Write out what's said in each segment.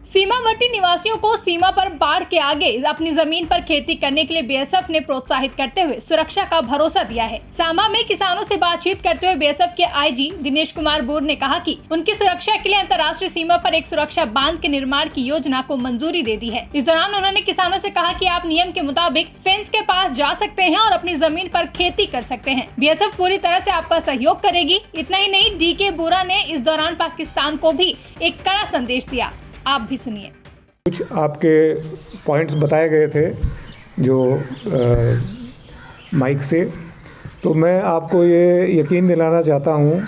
सीमावर्ती निवासियों को सीमा पर बाढ़ के आगे अपनी जमीन पर खेती करने के लिए बीएसएफ ने प्रोत्साहित करते हुए सुरक्षा का भरोसा दिया है। सांबा में किसानों से बातचीत करते हुए बीएसएफ के आईजी दिनेश कुमार बोर ने कहा कि उनकी सुरक्षा के लिए अंतर्राष्ट्रीय सीमा पर एक सुरक्षा बांध के निर्माण की योजना को मंजूरी दे दी है। इस दौरान उन्होंने किसानों से कहा कि आप नियम के मुताबिक फेंस के पास जा सकते हैं और अपनी जमीन पर खेती कर सकते हैं। बीएसएफ पूरी तरह से आपका सहयोग करेगी। इतना ही नहीं, डीके बोरा ने इस दौरान पाकिस्तान को भी एक कड़ा संदेश दिया। आप भी सुनिए। कुछ आपके पॉइंट्स बताए गए थे जो माइक से, तो मैं आपको ये यकीन दिलाना चाहता हूँ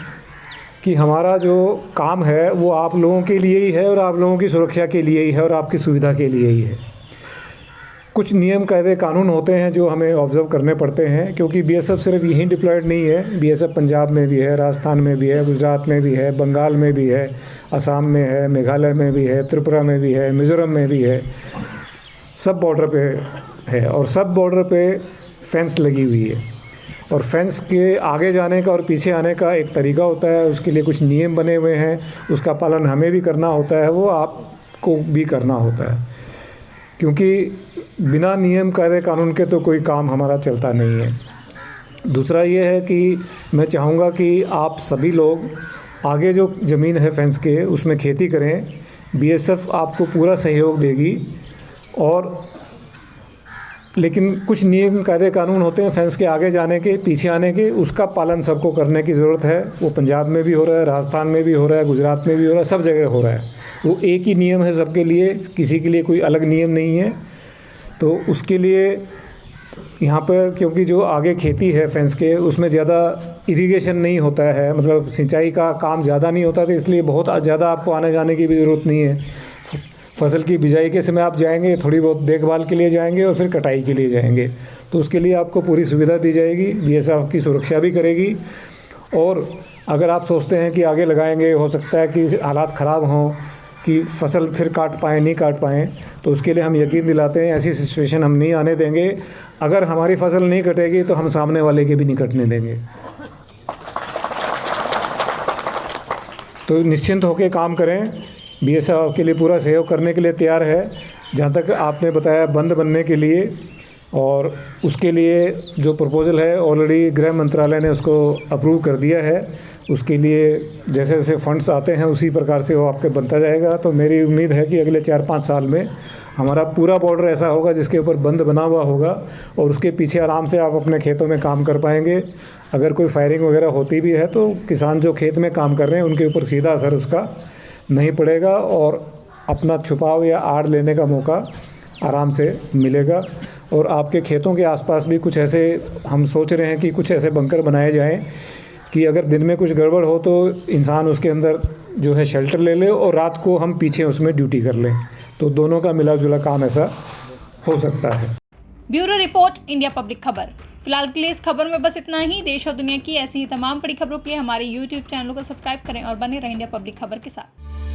कि हमारा जो काम है वो आप लोगों के लिए ही है और आप लोगों की सुरक्षा के लिए ही है और आपकी सुविधा के लिए ही है। कुछ नियम कायदे कानून होते हैं जो हमें ऑब्ज़र्व करने पड़ते हैं, क्योंकि बीएसएफ सिर्फ यहीं डिप्लॉयड नहीं है। बीएसएफ पंजाब में भी है, राजस्थान में भी है, गुजरात में भी है, बंगाल में भी है, असम में है, मेघालय में भी है, त्रिपुरा में भी है, मिज़ोरम में भी है। सब बॉर्डर पे है और सब बॉर्डर पे फेंस लगी हुई है। और फेंस के आगे जाने का और पीछे आने का एक तरीका होता है, उसके लिए कुछ नियम बने हुए हैं, उसका पालन हमें भी करना होता है, वो आपको भी करना होता है, क्योंकि बिना नियम कायदे कानून के तो कोई काम हमारा चलता नहीं है। दूसरा ये है कि मैं चाहूँगा कि आप सभी लोग आगे जो ज़मीन है फेंस के उसमें खेती करें। बीएसएफ आपको पूरा सहयोग देगी, और लेकिन कुछ नियम कायदे कानून होते हैं फेंस के आगे जाने के पीछे आने के, उसका पालन सबको करने की ज़रूरत है। वो पंजाब में भी हो रहा है, राजस्थान में भी हो रहा है, गुजरात में भी हो रहा है, सब जगह हो रहा है। वो एक ही नियम है सबके लिए, किसी के लिए कोई अलग नियम नहीं है। तो उसके लिए यहाँ पर, क्योंकि जो आगे खेती है फेंस के उसमें ज़्यादा इरिगेशन नहीं होता है, मतलब सिंचाई का काम ज़्यादा नहीं होता, तो इसलिए बहुत ज़्यादा आपको आने जाने की भी ज़रूरत नहीं है। फसल की बिजाई के समय आप जाएंगे, थोड़ी बहुत देखभाल के लिए जाएंगे और फिर कटाई के लिए जाएंगे, तो उसके लिए आपको पूरी सुविधा दी जाएगी। बीएसएफ आपकी सुरक्षा भी करेगी। और अगर आप सोचते हैं कि आगे लगाएंगे, हो सकता है कि हालात ख़राब हों कि फसल फिर काट पाएँ नहीं काट पाएँ, तो उसके लिए हम यकीन दिलाते हैं ऐसी सिचुएशन हम नहीं आने देंगे। अगर हमारी फसल नहीं कटेगी तो हम सामने वाले के भी नहीं कटने देंगे। तो निश्चिंत होकर काम करें। बीएसएफ आपके लिए पूरा सहयोग करने के लिए तैयार है। जहाँ तक आपने बताया बंद बनने के लिए, और उसके लिए जो प्रपोज़ल है ऑलरेडी गृह मंत्रालय ने उसको अप्रूव कर दिया है। उसके लिए जैसे जैसे फंड्स आते हैं उसी प्रकार से वो आपके बनता जाएगा। तो मेरी उम्मीद है कि अगले 4-5 साल में हमारा पूरा बॉर्डर ऐसा होगा जिसके ऊपर बंद बना हुआ होगा, और उसके पीछे आराम से आप अपने खेतों में काम कर पाएंगे। अगर कोई फायरिंग वगैरह होती भी है तो किसान जो खेत में काम कर रहे हैं उनके ऊपर सीधा असर उसका नहीं पड़ेगा, और अपना छुपाव या आड़ लेने का मौका आराम से मिलेगा। और आपके खेतों के आसपास भी कुछ ऐसे हम सोच रहे हैं कि कुछ ऐसे बंकर बनाए जाएं कि अगर दिन में कुछ गड़बड़ हो तो इंसान उसके अंदर जो है शेल्टर ले ले, और रात को हम पीछे उसमें ड्यूटी कर लें। तो दोनों का मिला जुला काम ऐसा हो सकता है। ब्यूरो रिपोर्ट, इंडिया पब्लिक खबर। फिलहाल के लिए इस खबर में बस इतना ही। देश और दुनिया की ऐसी ही तमाम बड़ी खबरों के लिए हमारे YouTube चैनल को सब्सक्राइब करें और बने रहें इंडिया पब्लिक खबर के साथ।